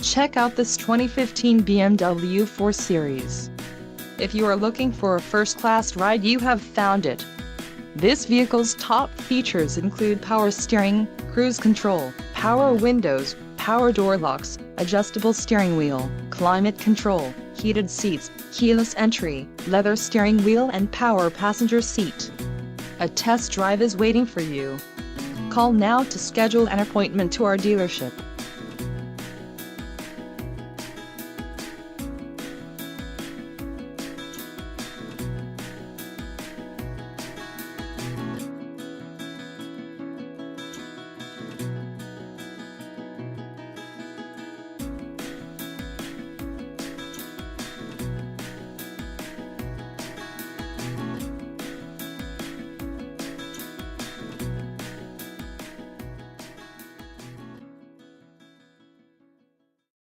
Check out this 2015 BMW 4 Series. If you are looking for a first-class ride, you have found it. This vehicle's top features include power steering, cruise control, power windows, power door locks, adjustable steering wheel, climate control, heated seats, keyless entry, leather steering wheel and power passenger seat. A test drive is waiting for you. Call now to schedule an appointment to our dealership.